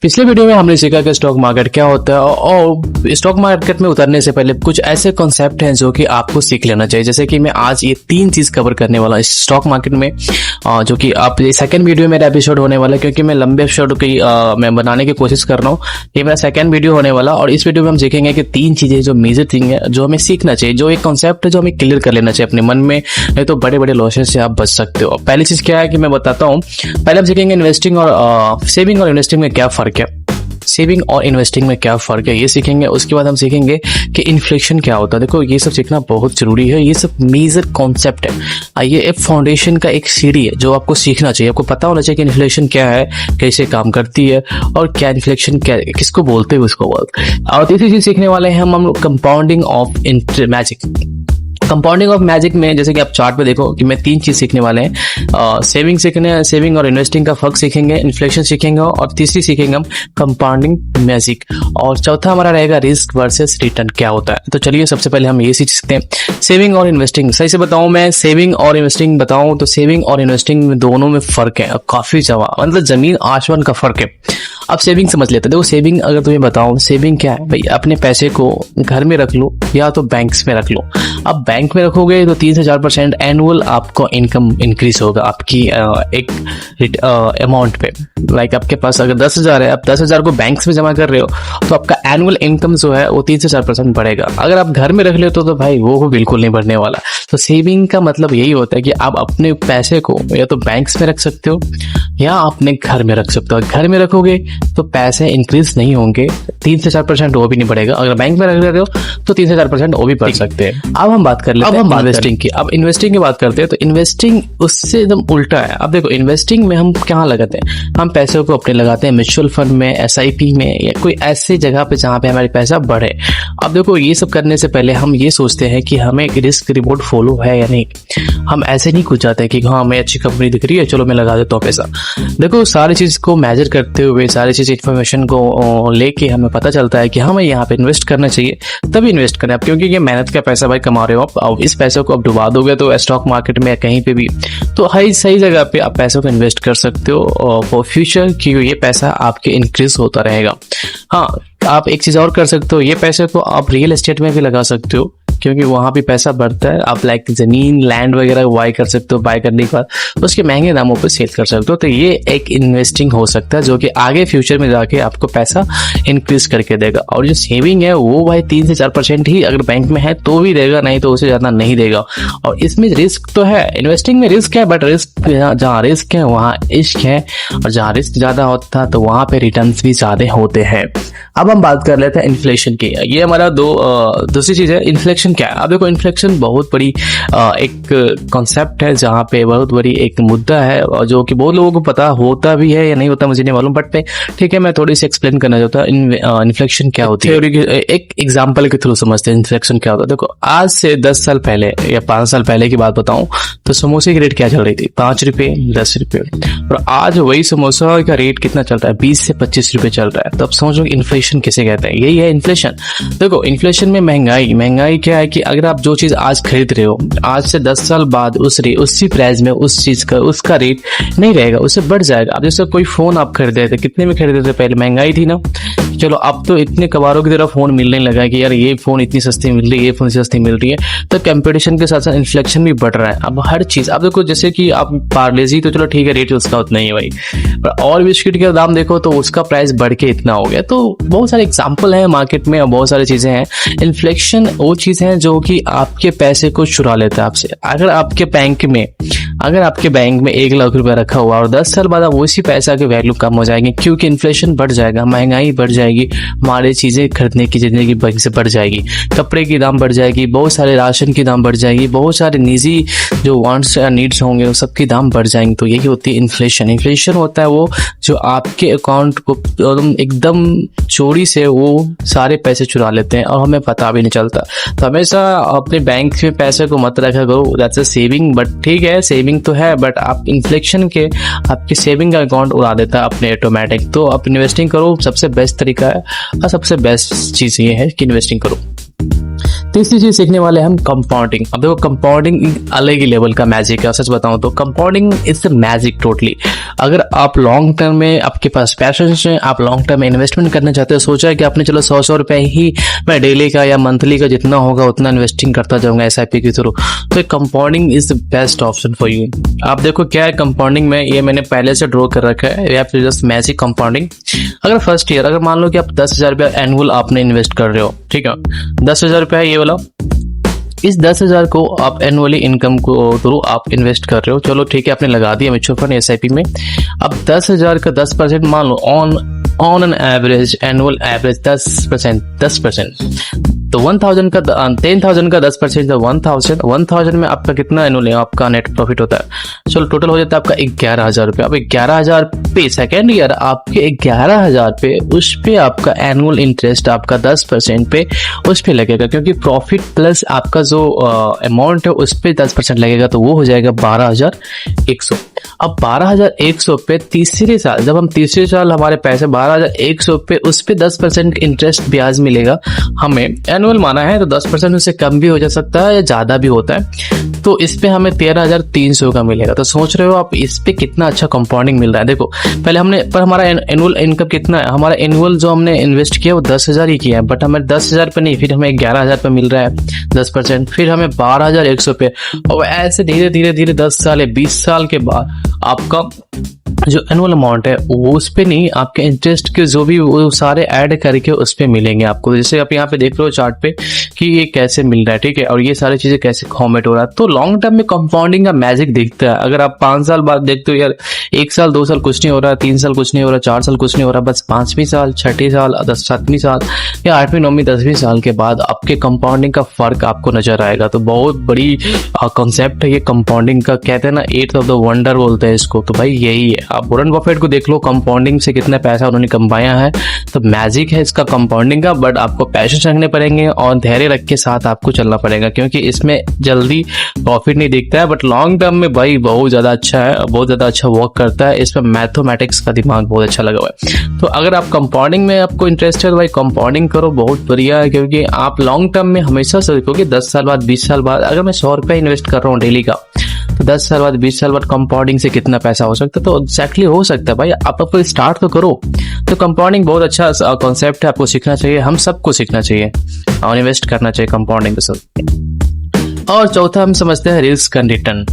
पिछले वीडियो में हमने सीखा कि स्टॉक मार्केट क्या होता है और स्टॉक मार्केट में उतरने से पहले कुछ ऐसे कॉन्सेप्ट हैं जो कि आपको सीख लेना चाहिए। जैसे कि मैं आज ये 3 चीज कवर करने वाला इस स्टॉक मार्केट में, जो कि आप ये सेकंड वीडियो मेरा एपिसोड होने वाला है, क्योंकि मैं लंबे एपिसोड की मैं बनाने की कोशिश कर रहा हूँ। ये मेरा सेकंड वीडियो होने वाला और इस वीडियो में हम सीखेंगे कि 3 चीजें जो मेजर थिंग है जो हमें सीखना चाहिए, जो एक कॉन्सेप्ट है जो हमें क्लियर कर लेना चाहिए अपने मन में, नहीं तो बड़े बड़े लॉसेस से आप बच सकते हो। पहली चीज क्या है कि मैं बताता हूँ। पहले हम सीखेंगे इन्वेस्टिंग और सेविंग और इन्वेस्टिंग में क्या फर्क है, सेविंग और इन्वेस्टिंग में क्या फर्क है ये सीखेंगे। उसके बाद हम सीखेंगे कि इन्फ्लेशन क्या होता है। देखो ये सब सीखना बहुत जरूरी है, ये सब मेजर कॉन्सेप्ट है। ये एक फाउंडेशन का एक सीढ़ी है जो आपको सीखना चाहिए। आपको पता होना चाहिए कि इन्फ्लेशन क्या है, कैसे काम करती है और क्या इन्फ्लेशन क्या किसको बोलते हैं उसको बोलते। और तीसरी चीज सीखने वाले हैं हम compounding of magic. Compounding of magic में जैसे कि आप चार्ट पे देखो कि मैं 3 चीज सीखने वाले हैं। सेविंग सीखने हैं, सेविंग और इन्वेस्टिंग का फर्क सीखेंगे, इन्फ्लेशन सीखेंगे और तीसरी सीखेंगे हम कंपाउंडिंग मैजिक। और चौथा हमारा रहेगा रिस्क वर्सेस रिटर्न क्या होता है। तो चलिए सबसे पहले हम ये सीखते हैं सेविंग और इन्वेस्टिंग। सही से बताऊं, मैं सेविंग और इन्वेस्टिंग बताऊं तो सेविंग और इन्वेस्टिंग में दोनों में फर्क है, काफी जवा मतलब जमीन आसमान का फर्क है। अब सेविंग समझ लेते हैं। देखो सेविंग अगर तुम्हें बताऊं, सेविंग क्या है भाई, अपने पैसे को घर में रख लो या तो बैंक्स में रख लो। अब बैंक में रखोगे तो 3 से 4% एनुअल आपको इनकम इंक्रीज होगा आपकी एक अमाउंट पे। लाइक आपके पास अगर 10,000 है, आप 10,000 को बैंक्स में जमा कर रहे हो तो आपका एनुअल इनकम जो है वो 3 से 4% बढ़ेगा। अगर आप घर में रख लेते हो तो भाई वो बिल्कुल नहीं बढ़ने वाला। तो सेविंग का मतलब यही होता है कि आप अपने पैसे को या तो बैंक्स में रख सकते हो या अपने घर में रख सकते हो। घर में रखोगे तो पैसे इंक्रीज नहीं होंगे, 3 से 4% वो भी नहीं बढ़ेगा। अगर बैंक में रख रहे हो तो 3 से 4% वो भी बढ़ सकते हैं। अब हम बात कर लेते हैं इन्वेस्टिंग की। अब इन्वेस्टिंग की बात करते हैं तो इन्वेस्टिंग उससे एकदम उल्टा है। अब देखो इन्वेस्टिंग में हम क्या लगाते हैं, हम पैसों को अपने लगाते हैं म्यूचुअल फंड में, SIP में या कोई ऐसी जगह पे जहां पे हमारे पैसा बढ़े। अब देखो ये सब करने से पहले हम ये सोचते हैं कि हमें रिस्क रिवॉर्ड फॉलो है या नहीं। हम ऐसे नहीं कुछ जाते कि हाँ हमें अच्छी कंपनी दिख रही है चलो मैं लगा देता हूँ पैसा। देखो सारी चीज को मेजर करते हुए, सारी चीज इन्फॉर्मेशन को लेके हमें पता चलता है कि हमें यहाँ पे इन्वेस्ट करना चाहिए, तभी इन्वेस्ट करें आप, क्योंकि ये मेहनत का पैसा भाई कमा रहे हो आप। इस पैसे को आप डुबा दोगे तो स्टॉक मार्केट में कहीं पे भी तो हर सही जगह पे आप पैसों को इन्वेस्ट कर सकते हो फॉर फ्यूचर, कि ये पैसा आपके इंक्रीज होता रहेगा। हाँ आप एक चीज और कर सकते हो, ये पैसे को आप रियल एस्टेट में भी लगा सकते हो क्योंकि वहां भी पैसा बढ़ता है। आप लाइक जमीन लैंड वगैरह बाय कर सकते हो, बाय करने के बाद उसके महंगे दामों पे सेल कर सकते हो। तो ये एक इन्वेस्टिंग हो सकता है जो कि आगे फ्यूचर में जाके आपको पैसा इंक्रीज करके देगा। और जो सेविंग है वो भाई 3 से 4% ही अगर बैंक में है तो भी देगा, नहीं तो उसे ज्यादा नहीं देगा। और इसमें रिस्क तो है, इन्वेस्टिंग में रिस्क है, बट रिस्क जहाँ रिस्क है वहाँ इश्क है, और जहाँ रिस्क ज्यादा होता है तो वहां पे रिटर्न भी ज्यादा होते हैं। अब हम बात कर लेते हैं इन्फ्लेशन की। ये हमारा दूसरी चीज है इन्फ्लेशन क्या है। अब देखो इन्फ्लेशन बहुत बड़ी एक कॉन्सेप्ट है, जहाँ पे बहुत बड़ी एक मुद्दा है और जो कि बहुत लोगों को पता होता भी है या नहीं होता मुझे नहीं मालूम, बट ठीक है मैं थोड़ी सी एक्सप्लेन करना चाहता हूँ इन्फ्लेशन क्या होती है। एक एग्जाम्पल के थ्रू समझते हैं इन्फ्लेशन क्या होता है। देखो आज से 10 साल पहले या 5 साल पहले की बात बताऊं तो समोसे की रेट क्या चल रही थी, 5 रुपए 10 रुपए, और आज वही समोसा का रेट कितना चल रहा है, 20 से 25 रुपए चल रहा है। तो अब समझो इन्फ्लेशन किसे कहते हैं, यही है इन्फ्लेशन। देखो इन्फ्लेशन में महंगाई क्या है कि अगर आप जो चीज आज खरीद रहे हो, आज से 10 साल बाद उसी प्राइस में उस चीज का उसका रेट नहीं रहेगा, उससे बढ़ जाएगा। अब जैसे कोई फोन आप खरीदे थे, कितने में खरीदे थे पहले, महंगाई थी ना, चलो अब तो इतने कबारों की तरह फोन मिलने लगा है कि यार ये फोन इतनी सस्ती मिल रही है, ये फोन सस्ती मिल रही है। तो कंपटीशन के साथ साथ इन्फ्लेशन भी बढ़ रहा है। अब हर चीज आप देखो, जैसे कि आप पार्लेजी तो चलो ठीक है रेट उसका उतना ही है भाई, और बिस्किट का दाम देखो तो उसका प्राइस बढ़ के इतना हो गया। तो बहुत सारे एग्जाम्पल है मार्केट में और बहुत सारी चीजें हैं। इन्फ्लेशन वो चीज है जो कि आपके पैसे को चुरा लेता है आपसे। अगर आपके बैंक में 1 लाख रुपया रखा हुआ और 10 साल बाद उसी पैसा की वैल्यू कम हो जाएगी, क्योंकि इन्फ्लेशन बढ़ जाएगा, महंगाई बढ़ जाएगी, हमारे चीजें खरीदने की जिंदगी बैंक से बढ़ जाएगी, कपड़े की दाम बढ़ जाएगी, बहुत सारे राशन की दाम बढ़ जाएगी, बहुत सारे निजी जो वांट्स या नीड्स होंगे वो सबकी दाम बढ़ जाएंगे। तो यही होती है इन्फ्लेशन। इन्फ्लेशन होता है वो जो आपके अकाउंट को एकदम चोरी से वो सारे पैसे चुरा लेते हैं और हमें पता भी नहीं चलता। तो हमेशा अपने बैंक में पैसे को मत रखा करो, दैट्स अ सेविंग। बट ठीक है सेविंग तो है, बट आप इन्फ्लेशन के आपके सेविंग का अकाउंट उड़ा देता है अपने ऑटोमेटिक। तो आप इन्वेस्टिंग करो, सबसे बेस्ट तरीका है और सबसे बेस्ट चीज ये है कि इन्वेस्टिंग करो। तीसरी चीज सीखने वाले हैं हम कंपाउंडिंग। अब देखो कंपाउंडिंग अलग ही लेवल का मैजिक है, सच बताऊं तो compounding is the magic totally. अगर आप लॉन्ग टर्म में आपके पास पैशन है, आप लॉन्ग टर्म में इन्वेस्टमेंट करना चाहते हो, सोचा है कि आपने चलो 100 रुपए ही मैं डेली का या मंथली का जितना होगा उतना इन्वेस्टिंग करता जाऊंगा SIP के थ्रू, तो compounding is the best option for you. आप देखो क्या है कंपाउंडिंग में, ये मैंने पहले से ड्रॉ कर रखा है, जस्ट मैजिक कंपाउंडिंग। अगर फर्स्ट ईयर अगर मान लो कि आप 10,000 रुपया एनुअल आपने इन्वेस्ट कर रहे हो, ठीक है, 10,000 रुपया ये वाला, इस 10,000 को आप एनुअली इनकम को थ्रू आप इन्वेस्ट कर रहे हो, चलो ठीक है आपने लगा दिया म्यूचुअल फंड SIP में। अब 10,000 का 10% मान लो on an average annual average 10%, तो 1,000 का 10,000 का 10% 1,000 में आपका कितना एनुअल आपका नेट प्रॉफिट होता है, चलो टोटल हो जाता है आपका 11,000 रुपये। अब 11,000 पे सेकेंड ईयर आपके 11,000 पे उस पे आपका एनुअल इंटरेस्ट आपका 10% पे उस पे लगेगा, क्योंकि प्रॉफिट प्लस आपका जो अमाउंट है उस पे 10% लगेगा, तो वो हो जाएगा 12,100। अब 12,100 पे तीसरे साल, जब हम तीसरे साल हमारे पैसे 12,100 पे उस पे 10% इंटरेस्ट ब्याज मिलेगा हमें, एनुअल माना है तो 10% उससे कम भी हो जा सकता है या ज्यादा भी होता है, तो इस पे हमें 13,300 का मिलेगा। तो सोच रहे हो आप इस पे कितना अच्छा कंपाउंडिंग मिल रहा है। देखो पहले हमने पर हमारा एनुअल इनकम कितना है, हमारा एनुअल जो हमने इन्वेस्ट किया वो 10,000 ही किया है, बट हमें 10,000 पे नहीं, फिर हमें 11,000 पे मिल रहा है 10%, फिर हमें 12,100 पे, और ऐसे धीरे धीरे धीरे 10 साल या 20 साल के बाद आपका जो एनुअल अमाउंट है वो उस पे नहीं, आपके इंटरेस्ट के जो भी वो सारे ऐड करके उस पे मिलेंगे आपको। जैसे आप यहाँ पे देख रहे हो चार्ट पे कि ये कैसे मिल रहा है, ठीक है, और ये सारी चीजें कैसे फॉर्मेट हो रहा है। तो लॉन्ग टर्म में कंपाउंडिंग का मैजिक दिखता है। अगर आप 5 साल बाद देखते हो यार 1 साल 2 साल कुछ नहीं हो रहा, 3 साल कुछ नहीं हो रहा, 4 साल कुछ नहीं हो रहा, बस 5वीं साल 6ठी साल 7वीं साल या 8वीं 9वीं 10वीं साल के बाद आपके कंपाउंडिंग का फर्क आपको नजर आएगा। तो बहुत बड़ी कॉन्सेप्ट है ये कंपाउंडिंग का, कहते हैं ना 8th ऑफ द वंडर बोलते हैं इसको। तो भाई यही है, आप वॉरेन बफेट को देख लो, कंपाउंडिंग से कितना पैसा उन्होंने कमाया है, तो मैजिक है इसका कंपाउंडिंग का। बट आपको पैशन रखने पड़ेंगे और धैर्य रख के साथ आपको चलना पड़ेगा, क्योंकि इसमें जल्दी प्रॉफिट नहीं दिखता है, बट लॉन्ग टर्म में भाई बहुत ज्यादा अच्छा है, बहुत ज्यादा अच्छा वर्क करता है। इसमें मैथमेटिक्स का दिमाग बहुत अच्छा लगा हुआ है। तो अगर आप कंपाउंडिंग में आपको इंटरेस्ट है तो भाई कंपाउंडिंग करो, बहुत बढ़िया है, क्योंकि आप लॉन्ग टर्म में हमेशा से देखोगे 10 साल बाद 20 साल बाद, अगर मैं 100 रुपया इन्वेस्ट कर रहा हूँ डेली का, तो 10 साल बाद 20 साल बाद कंपाउंडिंग से कितना पैसा हो सकता है, तो एक्जैक्टली हो सकता है भाई। आप आपको स्टार्ट तो करो। तो कंपाउंडिंग बहुत अच्छा कॉन्सेप्ट है, आपको सीखना चाहिए, हम सबको सीखना चाहिए और इन्वेस्ट करना चाहिए कंपाउंडिंग के साथ। और चौथा हम समझते हैं रिस्क एंड रिटर्न।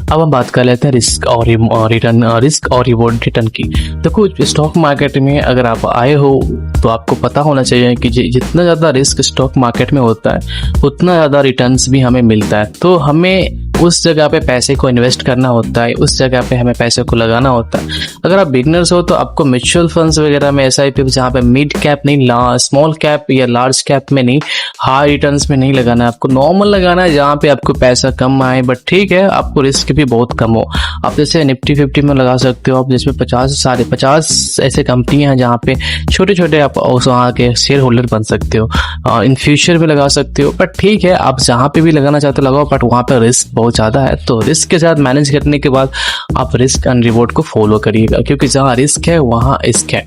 अब हम बात कर लेते हैं रिस्क और रिटर्न, रिस्क और रिवॉर्ड रिटर्न की। देखो स्टॉक मार्केट में अगर आप आए हो तो आपको पता होना चाहिए कि जितना ज़्यादा रिस्क स्टॉक मार्केट में होता है उतना ज़्यादा रिटर्न्स भी हमें मिलता है। तो हमें उस जगह पे पैसे को इन्वेस्ट करना होता है, उस जगह पे हमें पैसे को लगाना होता है। अगर आप बिगनर्स हो तो आपको म्यूचुअल फंड्स वगैरह में SIP जहाँ पे मिड कैप नहीं, स्मॉल कैप या लार्ज कैप में नहीं, हाई रिटर्न्स में नहीं लगाना है, आपको नॉर्मल लगाना है जहाँ पे आपको पैसा कम आए, बट ठीक है आपको रिस्क भी बहुत कम हो। आप जैसे निफ्टी 50 में लगा सकते हो आप, जिसमें 50 ऐसे कंपनियां हैं जहाँ पे छोटे छोटे आप वहाँ के शेयर होल्डर बन सकते हो। इन फ्यूचर में लगा सकते हो, बट ठीक है आप जहाँ पे भी लगाना चाहते हो लगाओ, बट वहाँ पे रिस्क बहुत ज्यादा है। तो रिस्क के साथ मैनेज करने के बाद आप रिस्क एंड रिवॉर्ड को फॉलो करिएगा, क्योंकि जहाँ रिस्क है वहाँ इश्क है।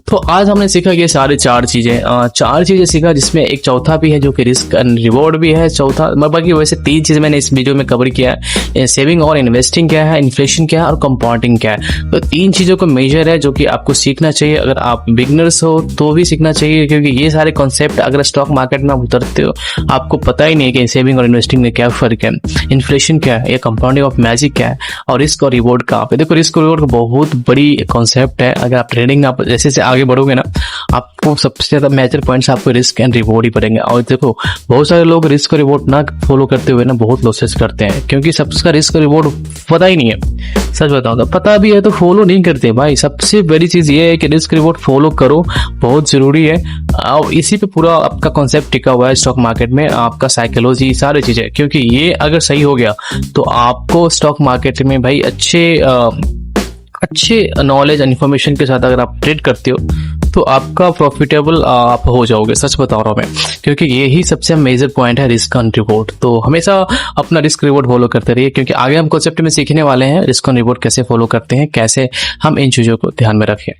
तो आज हमने सीखा ये सारी 4 चीजें सीखा, जिसमें एक चौथा भी है जो कि रिस्क एंड रिवॉर्ड भी है। चौथा बाकी वैसे 3 चीजें मैंने इस वीडियो में कवर किया है, सेविंग और इन्वेस्टिंग क्या है, इन्फ्लेशन क्या है और कंपाउंडिंग क्या है। तो 3 चीजों को मेजर है जो कि आपको सीखना चाहिए। अगर आप बिगनर्स हो तो भी सीखना चाहिए, क्योंकि ये सारे कॉन्सेप्ट अगर स्टॉक मार्केट में आप उतरते हो आपको पता ही नहीं है कि सेविंग और इन्वेस्टिंग में क्या फर्क है, इन्फ्लेशन क्या है, ये कंपाउंडिंग ऑफ मैजिक क्या है, और रिस्क और रिवॉर्ड कहाँ पे। देखो रिस्क और रिवॉर्ड बहुत बड़ी कॉन्सेप्ट है। अगर आप ट्रेडिंग आप जैसे जैसे आगे बढ़ोगे ना, आपको सबसे ज्यादा मेजर पॉइंट्स आपको रिस्क एंड रिवॉर्ड ही पड़ेंगे। और देखो बहुत सारे लोग रिस्क और रिवॉर्ड ना फॉलो करते हुए ना बहुत लॉसेस करते हैं, क्योंकि सबका रिस्क और रिवॉर्ड पता ही नहीं है। सच बताऊं तो पता भी है तो फॉलो नहीं करते भाई। सबसे बड़ी चीज ये है कि रिस्क रिवॉर्ड फॉलो करो, बहुत जरूरी है। और इसी पे पूरा आपका कॉन्सेप्ट टिका हुआ है स्टॉक मार्केट में, आपका साइकोलॉजी सारी चीजें, क्योंकि ये अगर सही हो गया तो आपको स्टॉक मार्केट में भाई अच्छे नॉलेज इन्फॉर्मेशन के साथ अगर आप ट्रेड करते हो तो आपका प्रॉफिटेबल आप हो जाओगे, सच बता रहा हूँ मैं, क्योंकि यही सबसे मेजर पॉइंट है रिस्क एंड रिवॉर्ड। तो हमेशा अपना रिस्क रिवॉर्ड फॉलो करते रहिए, क्योंकि आगे हम कॉन्सेप्ट में सीखने वाले हैं रिस्क एंड रिवॉर्ड कैसे फॉलो करते हैं, कैसे हम इन चीज़ों को ध्यान में रखें।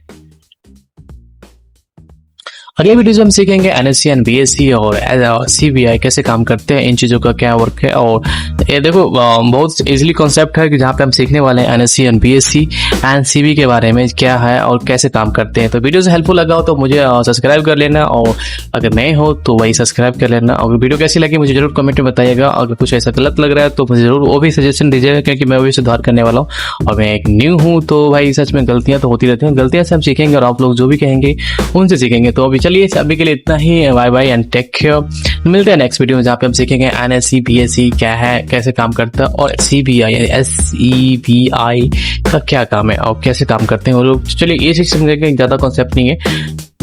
अगले वीडियो में हम सीखेंगे एनएससी एंड बीएससी और सीबीआई कैसे काम करते हैं, इन चीज़ों का क्या वर्क है। और ये देखो बहुत इजीली कॉन्सेप्ट है कि जहाँ पे हम सीखने वाले हैं NSC and BSc and CB के बारे में क्या है और कैसे काम करते हैं। तो वीडियो से हेल्पफुल लगा हो तो मुझे सब्सक्राइब कर लेना, और अगर नए हो तो वही सब्सक्राइब कर लेना। और वीडियो कैसी लगी मुझे जरूर कमेंट में बताइएगा। अगर कुछ ऐसा गलत लग रहा है तो मुझे जरूर वो भी सजेशन दीजिएगा, क्योंकि मैं भी सुधार करने वाला हूँ और मैं एक न्यू हूँ। तो भाई सच में गलतियाँ तो होती रहती हैं, गलतियाँ से हम सीखेंगे और आप लोग जो भी कहेंगे उनसे सीखेंगे। तो अभी चलिए अभी के लिए इतना ही, bye bye and take care. मिलते हैं नेक्स्ट वीडियो में जहाँ पे हम सीखेंगे एनएससी बीएससी क्या है, कैसे काम करता है, और सीबीआई एसईबीआई का क्या काम है और कैसे काम करते हैं वो लोग। चलिए ये चीज समझेंगे, ज्यादा कॉन्सेप्ट नहीं है।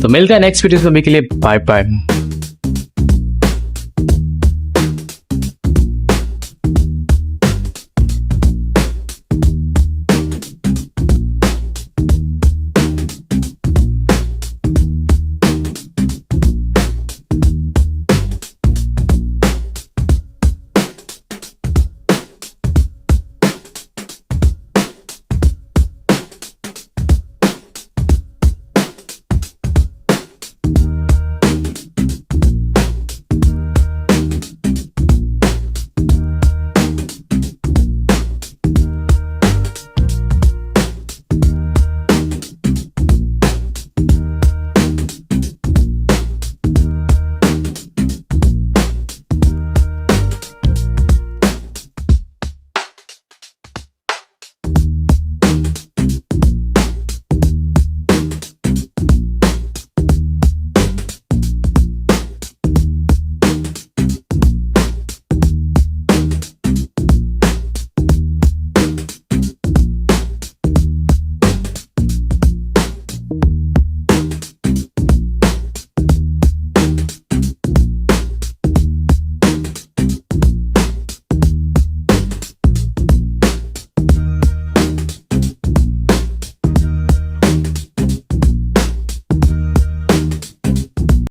तो मिलते हैं नेक्स्ट वीडियो में, अभी के लिए बाय बाय।